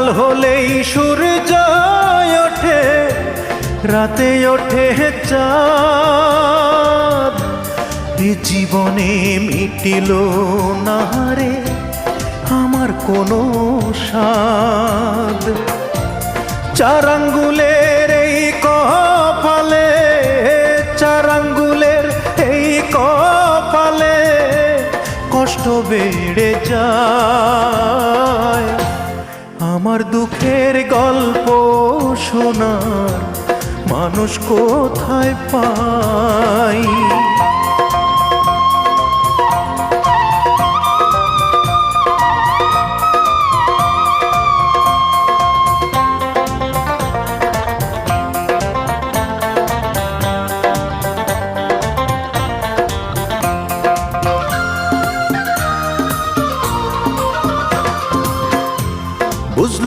সকাল হলেই সূর্য ওঠে, রাতে ওঠে চাঁদ। এ জীবনে মিটিল না রে আমার কোনো স্বাদ। চার আঙ্গুলের এই কপালে, চার আঙ্গুলের এই কপালে কষ্ট বেড়ে যায়। আমার দুঃখের গল্প শোনার মানুষ কোথায় পাই?